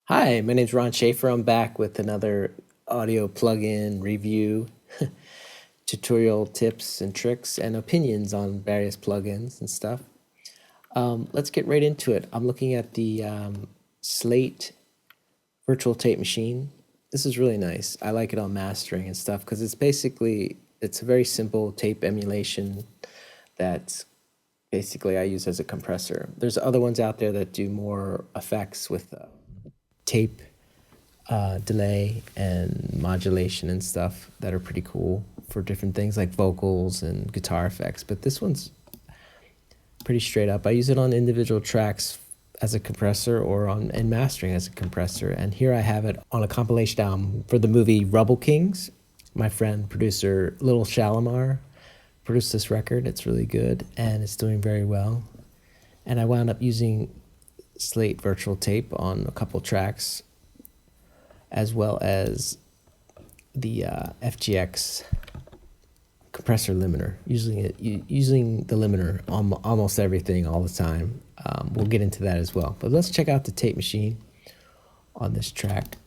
Hi, my name's Ron Shaffer. I'm back with another audio plugin review, tutorial tips and tricks and opinions on various plugins and stuff. Let's get right into it. I'm looking at the Slate virtual tape machine. This is really nice. I like it on mastering and stuff because it's a very simple tape emulation that's basically I use as a compressor. There's other ones out there that do more effects with tape delay and modulation and stuff that are pretty cool for different things like vocals and guitar effects. But this one's pretty straight up. I use it on individual tracks as a compressor or in mastering as a compressor. And here I have it on a compilation album for the movie Rubble Kings. My friend, producer Little Shalimar, produced this record. It's really good and it's doing very well. And I wound up using Slate virtual tape on a couple tracks, as well as the FGX compressor limiter. Using the limiter on almost everything all the time. We'll get into that as well. But let's check out the tape machine on this track.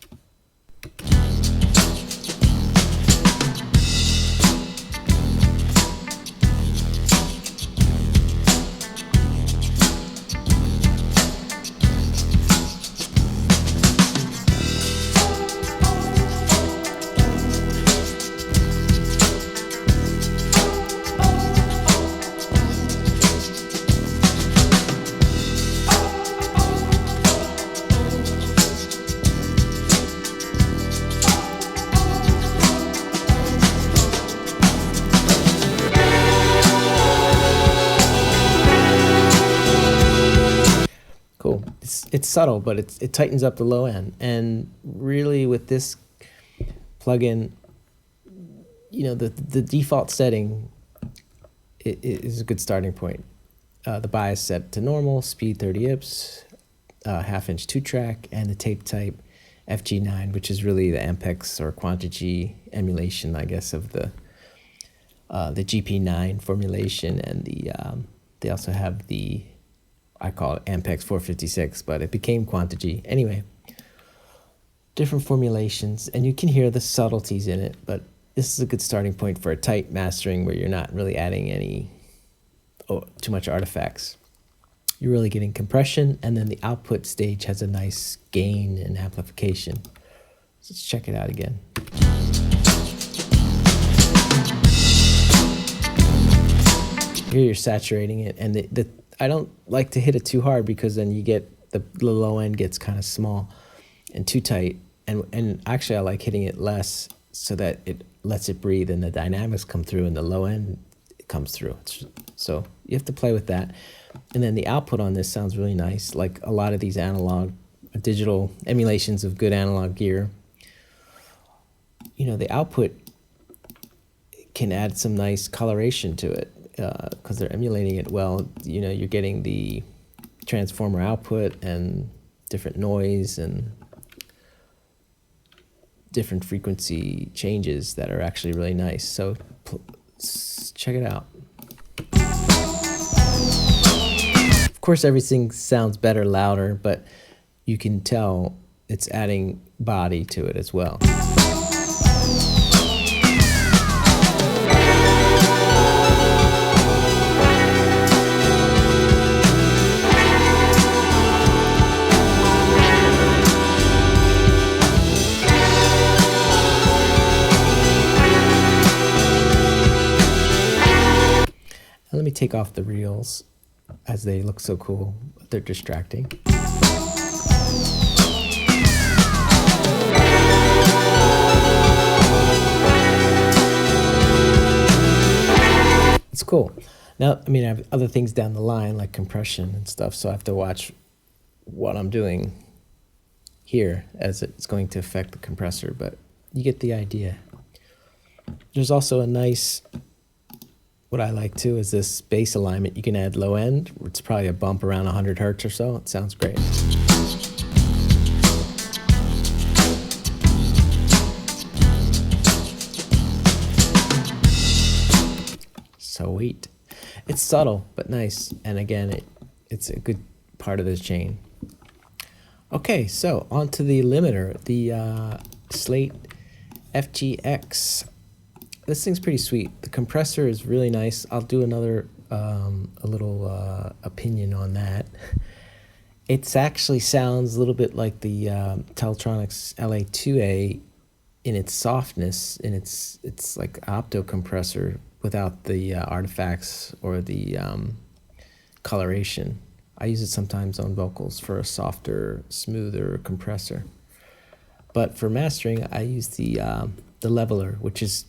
Cool. It's subtle, but it tightens up the low end. And really with this plugin, the default setting is a good starting point. The bias set to normal, speed 30 IPS, half-inch 2-track, and the tape type FG9, which is really the Ampex or Quantity emulation, I guess, of the GP9 formulation. And they also have I call it Ampex 456, but it became Quantity. Anyway, different formulations, and you can hear the subtleties in it, but this is a good starting point for a tight mastering where you're not really adding too much artifacts. You're really getting compression, and then the output stage has a nice gain and amplification. So let's check it out again. Here you're saturating it, and I don't like to hit it too hard because then you get the low end gets kind of small and too tight. And actually I like hitting it less so that it lets it breathe and the dynamics come through and the low end comes through. So you have to play with that. And then the output on this sounds really nice, like a lot of these digital emulations of good analog gear. The output can add some nice coloration to it. Because they're emulating it well, you're getting the transformer output and different noise and different frequency changes that are actually really nice. So check it out. Of course, everything sounds better louder, but you can tell it's adding body to it as well. Let me take off the reels as they look so cool. They're distracting. It's cool. Now, I have other things down the line like compression and stuff, so I have to watch what I'm doing here as it's going to affect the compressor, but you get the idea. There's also a nice... What I like too is this bass alignment. You can add low end. It's probably a bump around 100 hertz or so. It sounds great. Sweet. It's subtle but nice. And again, it's a good part of this chain. Okay, so on to the limiter, the Slate FGX. This thing's pretty sweet. The compressor is really nice. I'll do another a little opinion on that. It actually sounds a little bit like the Teltronics LA2A in its softness, and it's like opto compressor without the artifacts or the coloration. I use it sometimes on vocals for a softer, smoother compressor. But for mastering, I use the leveler, which is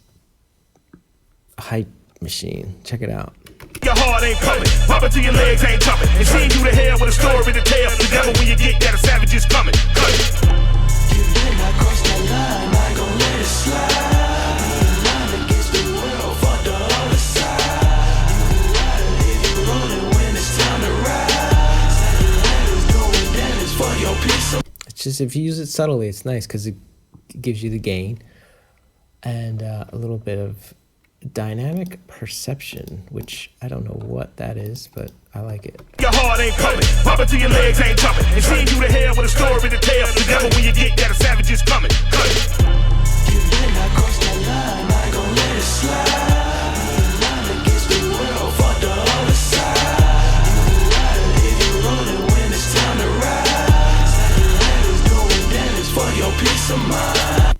a hype machine. Check it out. Your heart ain't coming, pop it till your legs ain't jumping. And seeing you to hell with a story to tell. The devil when you get that, a savage is coming. You better not cross that line, I gon' let it slide. Line against the world, fuck the other side. You ride if you're rolling when it's time to rise. Saddle's doing damage for your piece of. It's just, if you use it subtly, it's nice because it gives you the gain and a little bit of dynamic perception, which I don't know what that is, but I like it. Your heart ain't coming, pop it till your legs ain't jumping. And seeing you to hell with a story to tell. The devil when you get that, a savage is coming. You better not cross that line, I gon' let it slide. Line against the world, fuck the other side. You ride if you're rolling when it's time to rise. Saddle's doing damage for your peace of mind.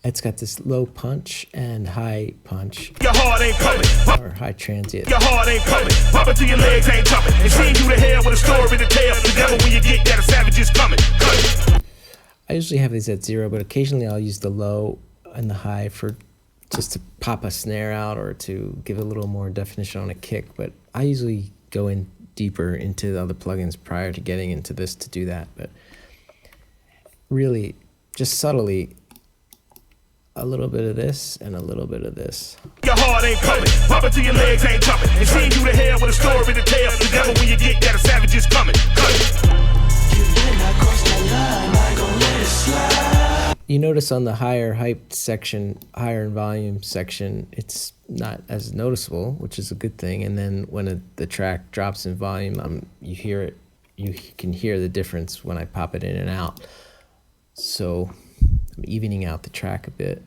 It's got this low punch and high punch. Your heart ain't coming, or high transient. Your heart ain't coming, pop it till your legs ain't jumping. And seeing you to hell with a story to tell. The devil when you get that, a savage is coming. I usually have these at 0, but occasionally I'll use the low and the high for just to pop a snare out or to give a little more definition on a kick. But I usually go in deeper into the other plugins prior to getting into this to do that. But really, just subtly, a little bit of this and a little bit of this. Your heart ain't coming, pop it till your legs ain't jumping. And seeing you to hell with a story to tell. The devil when you get that, a savage is coming. You better not cross that line, I gon' let it slide. You notice on the higher hyped section, higher in volume section, it's not as noticeable, which is a good thing. And then when the track drops in volume, you hear it. You can hear the difference when I pop it in and out. So I'm evening out the track a bit.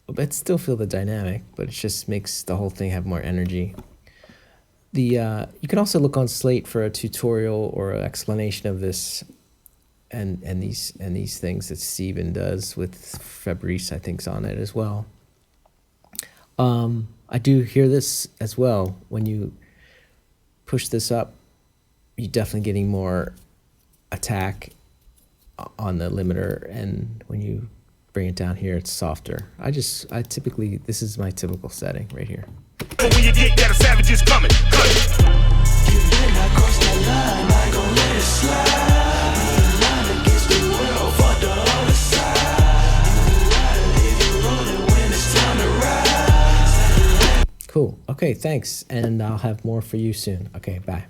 But still feel the dynamic, but it just makes the whole thing have more energy. You can also look on Slate for a tutorial or an explanation of this and these things that Steven does with Fabrice, I think's on it as well. I do hear this as well. When you push this up, you're definitely getting more attack on the limiter, and when you bring it down here, it's softer. I typically, this is my typical setting right here. When you get that, a savage is coming. You better not cross that line, I gon' let it slide. Line against the world, fuck the other side. You ride if you're rolling when it's time to rise. Cool. Okay, thanks, and I'll have more for you soon. Okay, bye.